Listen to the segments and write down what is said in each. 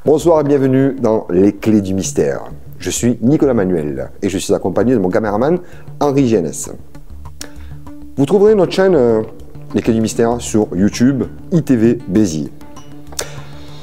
Bonsoir et bienvenue dans Les Clés du Mystère. Je suis Nicolas Manuel et je suis accompagné de mon caméraman Henri Genès. Vous trouverez notre chaîne Les Clés du Mystère sur YouTube, ITV Béziers.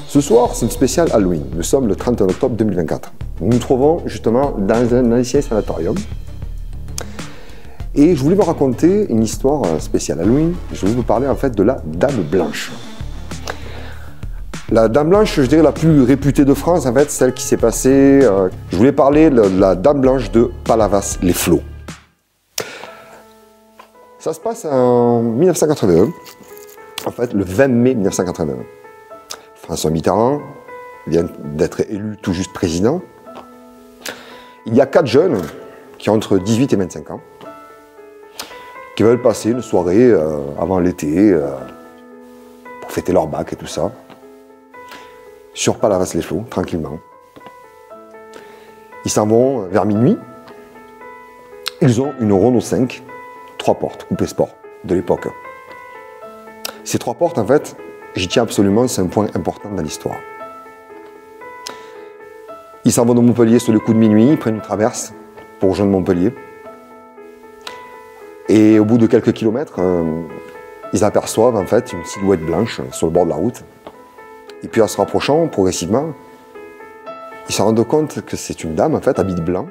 Ce soir, c'est une spéciale Halloween. Nous sommes le 31 octobre 2024. Nous nous trouvons justement dans un ancien sanatorium. Et je voulais vous raconter une histoire spéciale Halloween. Je voulais vous parler en fait de la Dame Blanche. La Dame Blanche, je dirais la plus réputée de France, en fait, celle qui s'est passée... je voulais parler de la Dame Blanche de Palavas-les-Flots. Ça se passe en 1981, en fait, le 20 mai 1981. François Mitterrand vient d'être élu tout juste président. Il y a 4 jeunes qui ont entre 18 et 25 ans, qui veulent passer une soirée avant l'été, pour fêter leur bac et tout ça, sur Palavas-les-Flots, tranquillement. Ils s'en vont vers minuit. Ils ont une Renault 5, 3 portes, coupé sport, de l'époque. Ces 3 portes, en fait, j'y tiens absolument, c'est un point important dans l'histoire. Ils s'en vont de Montpellier sur le coup de minuit, ils prennent une traverse pour rejoindre Montpellier. Et au bout de quelques kilomètres, ils aperçoivent en fait une silhouette blanche sur le bord de la route. Et puis en se rapprochant progressivement, ils se rendent compte que c'est une dame en fait, habillée de blanc,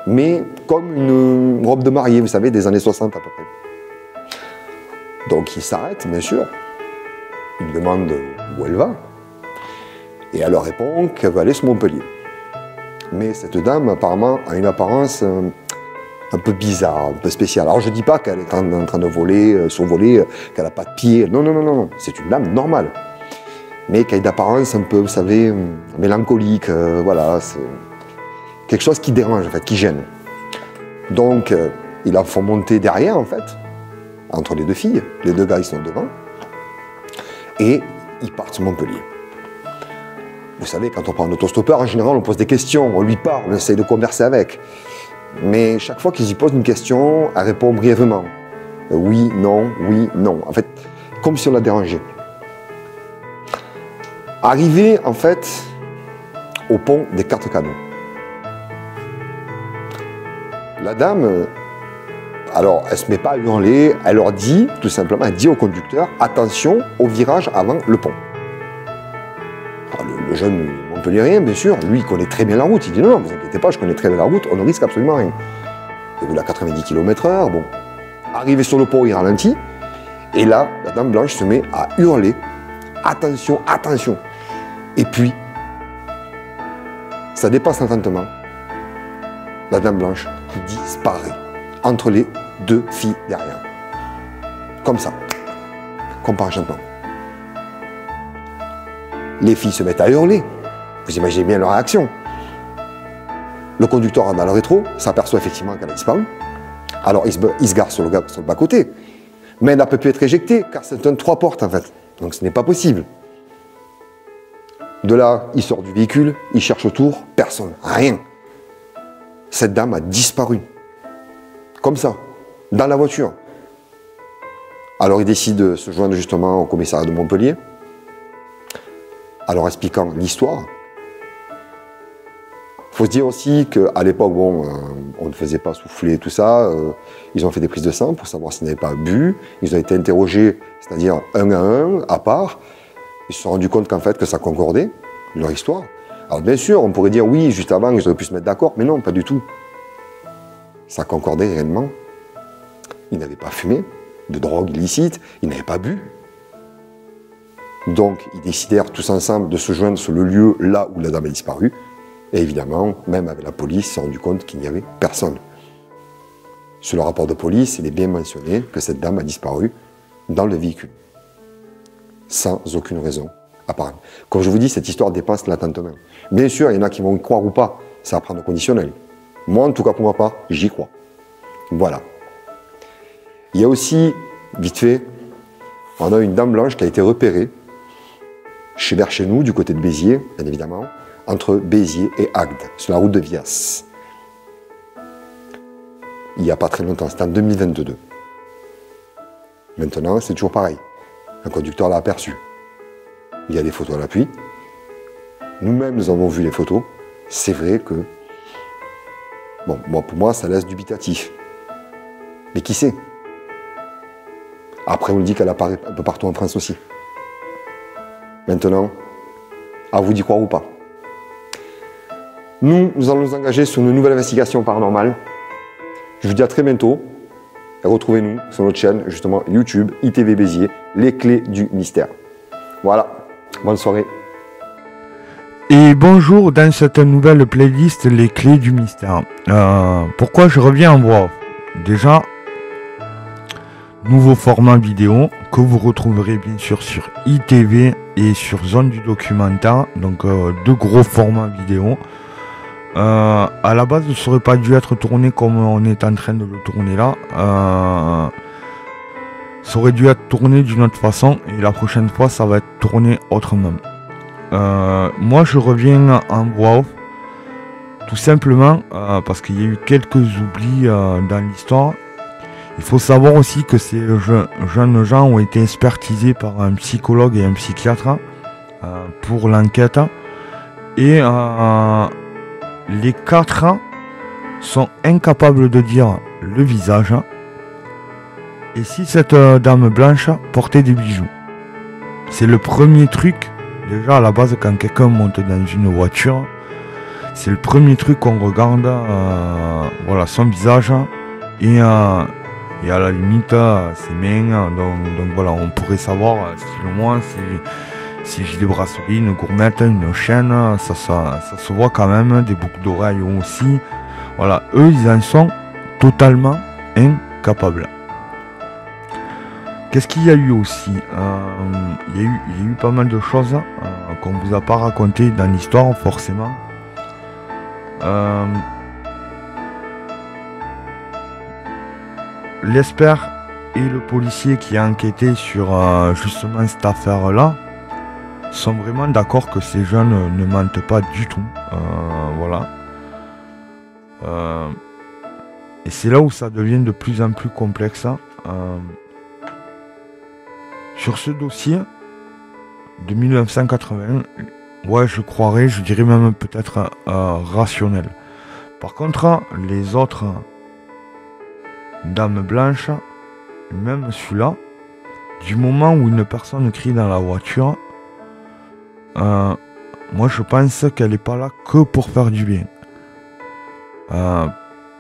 mais comme une robe de mariée, vous savez, des années 60 à peu près. Donc ils s'arrêtent, bien sûr. Ils demandent où elle va. Et elle leur répond qu'elle va aller sur Montpellier. Mais cette dame, apparemment, a une apparence un peu bizarre, un peu spéciale. Alors je ne dis pas qu'elle est en train de voler, survoler, qu'elle n'a pas de pied. Non, non, non, non. C'est une dame normale. Mais qui a une apparence un peu, vous savez, mélancolique. Voilà, c'est quelque chose qui dérange, en fait, qui gêne. Donc, ils la font monter derrière, en fait, entre les 2 filles. Les 2 gars, ils sont devant. Et ils partent sur Montpellier. Vous savez, quand on prend un autostoppeur, en général, on pose des questions, on lui parle, on essaye de converser avec. Mais chaque fois qu'ils y posent une question, elle répond brièvement. Oui, non, oui, non. En fait, comme si on la dérangeait. Arrivé, en fait, au pont des 4 canaux. La dame, alors, elle ne se met pas à hurler, elle leur dit, tout simplement, elle dit au conducteur, attention au virage avant le pont. Alors, le jeune Montpellierien, bien sûr, lui, il connaît très bien la route. Il dit, non, non, vous inquiétez pas, je connais très bien la route, on ne risque absolument rien. Il roule à 90 km/h, bon. Arrivé sur le pont, il ralentit, et là, la Dame Blanche se met à hurler, attention, attention. Et puis, ça dépasse l'entendement. La Dame Blanche disparaît entre les 2 filles derrière. Comme ça, comme par enchantement. Les filles se mettent à hurler. Vous imaginez bien leur réaction. Le conducteur rentre dans le rétro, s'aperçoit effectivement qu'elle a disparu. Alors il se gare sur le bas-côté. Mais elle n'a pas pu être éjectée, car c'est un 3 portes en fait. Donc ce n'est pas possible. De là, il sort du véhicule, il cherche autour, personne, rien. Cette dame a disparu. Comme ça, dans la voiture. Alors il décide de se joindre justement au commissariat de Montpellier. Alors expliquant l'histoire. Il faut se dire aussi qu'à l'époque, bon, on ne faisait pas souffler tout ça. Ils ont fait des prises de sang pour savoir s'ils n'avaient pas bu. Ils ont été interrogés, c'est-à-dire un à un, à part. Ils se sont rendus compte qu'en fait, que ça concordait, leur histoire. Alors bien sûr, on pourrait dire oui, juste avant, ils auraient pu se mettre d'accord, mais non, pas du tout. Ça concordait réellement. Ils n'avaient pas fumé de drogue illicite, ils n'avaient pas bu. Donc, ils décidèrent tous ensemble de se joindre sur le lieu là où la dame a disparu. Et évidemment, même avec la police, ils se sont rendus compte qu'il n'y avait personne. Sur le rapport de police, il est bien mentionné que cette dame a disparu dans le véhicule. Sans aucune raison apparente. Comme je vous dis, cette histoire dépasse l'entendement. Bien sûr, il y en a qui vont y croire ou pas. Ça va prendre au conditionnel. Moi, en tout cas, pour ma part, j'y crois. Voilà. Il y a aussi, vite fait, on a une Dame Blanche qui a été repérée vers chez nous, du côté de Béziers, bien évidemment, entre Béziers et Agde, sur la route de Vias. Il n'y a pas très longtemps, c'était en 2022. Maintenant, c'est toujours pareil. Un conducteur l'a aperçu. Il y a des photos à l'appui. nous-mêmes, nous avons vu les photos. C'est vrai que, bon, moi, pour moi, ça laisse dubitatif. Mais qui sait? Après, on dit qu'elle apparaît un peu partout en France aussi. Maintenant, à vous d'y croire ou pas. Nous allons nous engager sur une nouvelle investigation paranormale. Je vous dis à très bientôt. Et retrouvez-nous sur notre chaîne, justement, YouTube, ITV Béziers, les clés du mystère. Voilà, bonne soirée. Et bonjour dans cette nouvelle playlist, les clés du mystère. Pourquoi je reviens en voix off? Déjà, nouveau format vidéo que vous retrouverez bien sûr sur ITV et sur Zone du Documentaire. Donc deux gros formats vidéo. À la base, ça n'aurait pas dû être tourné comme on est en train de le tourner là. Ça aurait dû être tourné d'une autre façon et la prochaine fois, ça va être tourné autrement. Moi, je reviens en voix off, tout simplement parce qu'il y a eu quelques oublis dans l'histoire. Il faut savoir aussi que ces jeunes gens ont été expertisés par un psychologue et un psychiatre pour l'enquête. Et les 4 sont incapables de dire le visage et si cette dame blanche portait des bijoux. C'est le premier truc, déjà à la base quand quelqu'un monte dans une voiture, c'est le premier truc qu'on regarde, voilà, son visage et à la limite ses mains, donc voilà, on pourrait savoir si le moins si j'ai des bracelets, une gourmette, une chaîne, ça se voit quand même, des boucles d'oreilles aussi. Voilà, eux ils en sont totalement incapables. Qu'est-ce qu'il y a eu aussi? Il y a eu pas mal de choses qu'on ne vous a pas raconté dans l'histoire forcément. L'expert et le policier qui a enquêté sur justement cette affaire-là sont vraiment d'accord que ces jeunes ne mentent pas du tout. Voilà. Et c'est là où ça devient de plus en plus complexe. Sur ce dossier de 1981, ouais, je croirais, je dirais même peut-être rationnel. Par contre, les autres dames blanches, même celui-là, du moment où une personne crie dans la voiture, moi je pense qu'elle n'est pas là que pour faire du bien.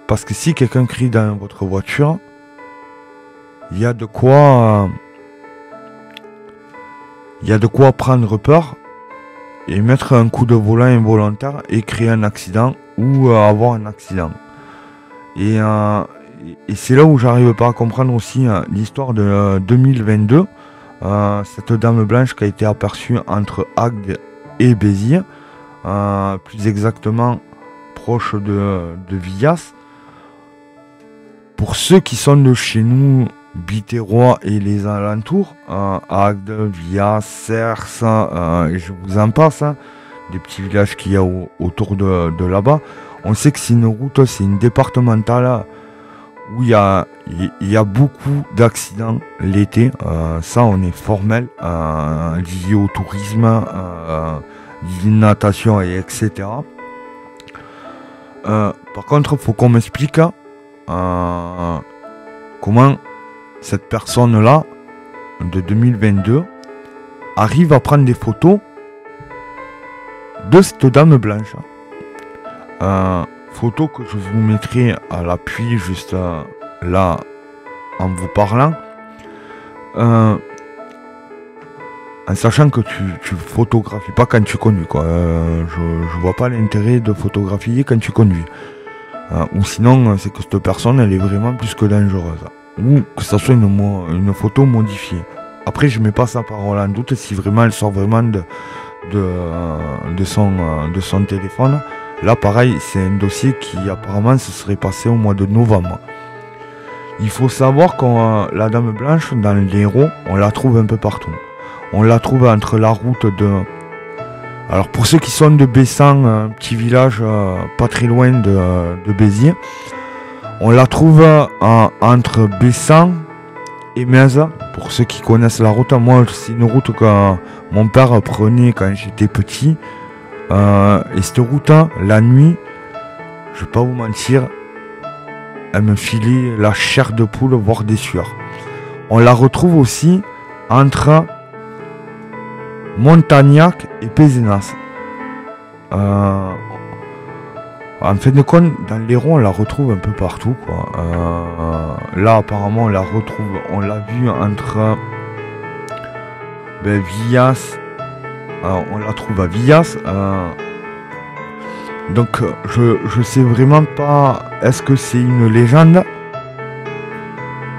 Parce que si quelqu'un crie dans votre voiture, il y a de quoi prendre peur et mettre un coup de volant involontaire et créer un accident ou avoir un accident. Et c'est là où j'arrive pas à comprendre aussi l'histoire de 2022. Cette dame blanche qui a été aperçue entre Agde et Béziers, plus exactement proche de Villas. Pour ceux qui sont de chez nous, Biterrois et les alentours, Agde, Villas, Cers, et je vous en passe, des petits villages qu'il y a autour de là-bas, on sait que c'est une route, c'est une départementale où il y a beaucoup d'accidents l'été, ça on est formel, lié au tourisme, lié à la natation, et etc. Par contre, il faut qu'on m'explique comment cette personne-là, de 2022, arrive à prendre des photos de cette dame blanche. Photo que je vous mettrai à l'appui juste là en vous parlant, en sachant que tu photographies pas quand tu conduis, quoi. Je vois pas l'intérêt de photographier quand tu conduis, ou sinon c'est que cette personne elle est vraiment plus que dangereuse, ou que ça soit une photo modifiée. Après je mets pas sa parole en doute, si vraiment elle sort vraiment de son téléphone. Là, pareil, c'est un dossier qui apparemment se serait passé au mois de novembre. Il faut savoir que la dame blanche, dans l'Hérault, on la trouve un peu partout. On la trouve entre la route de... Alors, pour ceux qui sont de Bessan, un petit village pas très loin de Béziers, on la trouve entre Bessan et Metz. Pour ceux qui connaissent la route, moi, c'est une route que mon père prenait quand j'étais petit. Et cette route, la nuit, je vais pas vous mentir, elle me filait la chair de poule, voire des sueurs. On la retrouve aussi entre Montagnac et Pézenas. En fin de compte, dans l'Hérault, on la retrouve un peu partout, quoi. Là, apparemment, on la retrouve, on l'a vu entre Villas. On la trouve à Villas. Donc, je sais vraiment pas, est-ce que c'est une légende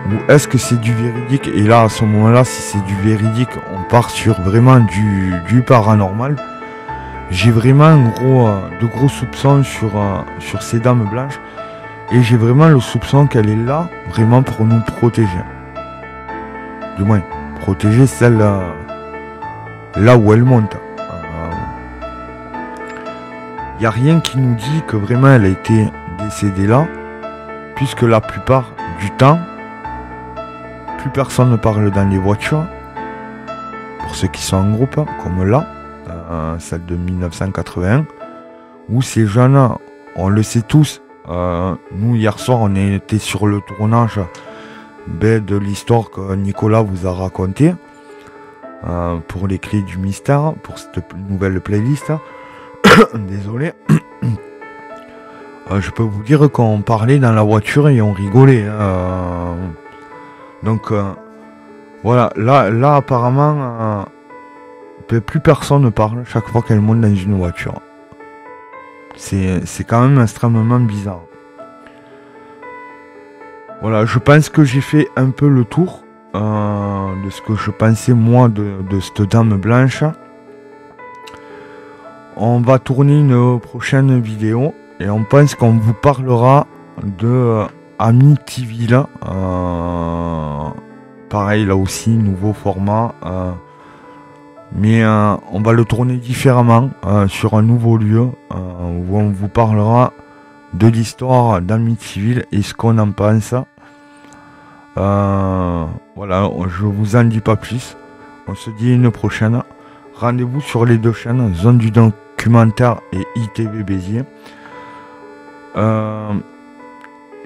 ou est-ce que c'est du véridique? Et là, à ce moment-là, si c'est du véridique, on part sur vraiment du paranormal. J'ai vraiment de gros soupçons sur ces dames blanches. Et j'ai vraiment le soupçon qu'elle est là, vraiment pour nous protéger. Du moins, protéger celle là où elle monte. Il n'y a rien qui nous dit que vraiment elle a été décédée là, puisque la plupart du temps, plus personne ne parle dans les voitures, pour ceux qui sont en groupe, comme là, celle de 1981, où ces jeunes, on le sait tous, nous hier soir on était sur le tournage de l'histoire que Nicolas vous a raconté, pour les clés du mystère, pour cette nouvelle playlist. Désolé. Je peux vous dire qu'on parlait dans la voiture et on rigolait. Donc voilà, là apparemment plus personne ne parle chaque fois qu'elle monte dans une voiture. C'est quand même extrêmement bizarre. Voilà, je pense que j'ai fait un peu le tour de ce que je pensais moi de cette dame blanche. On va tourner une prochaine vidéo et on pense qu'on vous parlera de Amityville. Pareil, là aussi, nouveau format. Mais on va le tourner différemment sur un nouveau lieu où on vous parlera de l'histoire d'Amityville et ce qu'on en pense. Voilà, je vous en dis pas plus. On se dit une prochaine. Rendez-vous sur les deux chaînes, Zone du Documentaire et ITV Béziers.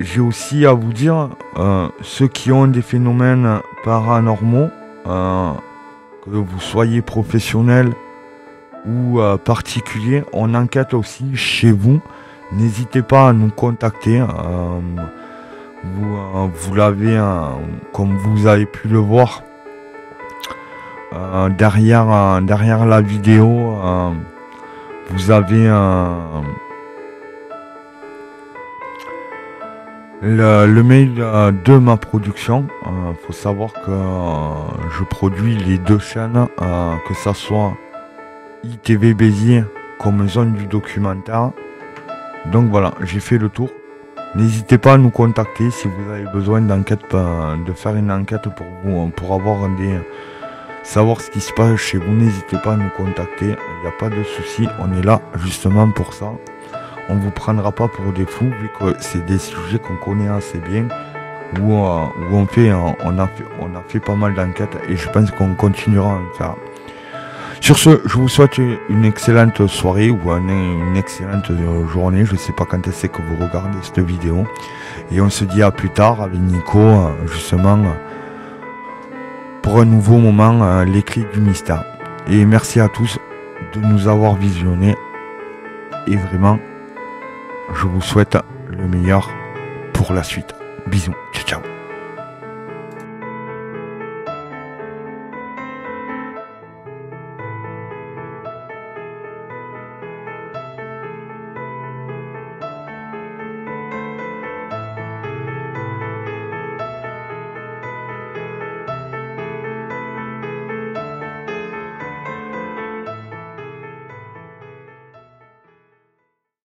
J'ai aussi à vous dire, ceux qui ont des phénomènes paranormaux, que vous soyez professionnel ou particulier, on enquête aussi chez vous. N'hésitez pas à nous contacter. Vous l'avez, comme vous avez pu le voir, derrière la vidéo, vous avez le mail de ma production. Faut savoir que je produis les deux chaînes, que ça soit ITV Béziers comme Zone du Documentaire. Donc voilà, j'ai fait le tour. N'hésitez pas à nous contacter si vous avez besoin d'enquête, de faire une enquête pour vous, pour avoir savoir ce qui se passe chez vous. N'hésitez pas à nous contacter, il n'y a pas de souci, on est là justement pour ça. On vous prendra pas pour des fous vu que c'est des sujets qu'on connaît assez bien, où on a fait pas mal d'enquêtes et je pense qu'on continuera à en faire. Sur ce, je vous souhaite une excellente soirée ou une excellente journée. Je sais pas quand c'est que vous regardez cette vidéo. Et on se dit à plus tard avec Nico, justement, pour un nouveau moment, les clés du mystère. Et merci à tous de nous avoir visionnés. Et vraiment, je vous souhaite le meilleur pour la suite. Bisous, ciao ciao.